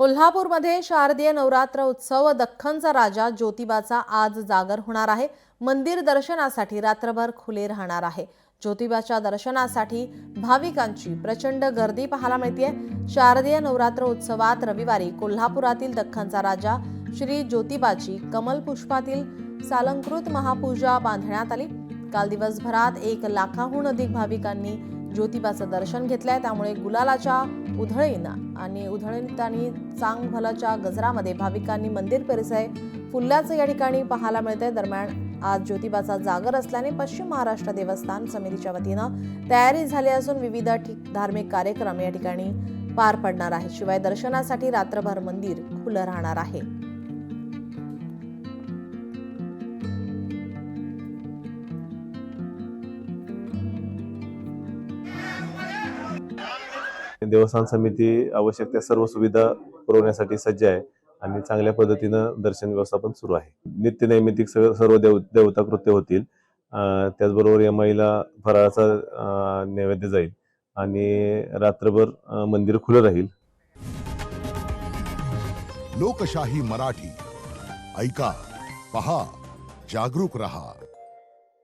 कोल्हापूरमध्ये शारदीय नवरात्र उत्सव दख्खनचा राजा ज्योतिबाचा आज जागर होणार आहे। मंदिर दर्शनासाठी रात्रभर खुले राहणार आहे। ज्योतिबाच्या दर्शनासाठी भाविकांची प्रचंड गर्दी पाहायला मिळते। शारदीय नवरात्र उत्सवात रविवारी कोल्हापुरातील दख्खनचा राजा श्री ज्योतिबाची कमल पुष्पातील सालंकृत महापूजा बांधण्यात आली। काल दिवसभरात 1 लाखाहून अधिक भाविकांनी ज्योतिबाचं दर्शन घेतलंय। त्यामुळे गुलालाच्या उधळीत आणि चांगभलाच्या गजरामध्ये भाविकांनी मंदिर परिसर फुलल्याचं या ठिकाणी पाहायला मिळतंय। दरम्यान आज ज्योतिबाचा जागर असल्याने पश्चिम महाराष्ट्र देवस्थान समितीच्या वतीनं तयारी झाली असून विविध धार्मिक कार्यक्रम या ठिकाणी पार पडणार आहेत। शिवाय दर्शनासाठी रात्रभर मंदिर खुलं राहणार आहे। देवस्थान समिती आवश्यक त्या सर्व सुविधा पुरवण्यासाठी सज्ज आहे आणि चांगल्या पद्धतीनं दर्शन व्यवस्थापन सुरू आहे। नित्य नैमित्तिक सर्व देवता कृत्य होतील। त्याचबरोबर या महिला फराळाचा नैवेद्य जाईल आणि रात्रभर मंदिर खुलं राहील। लोकशाही मराठी ऐका, पहा, जागरूक रहा।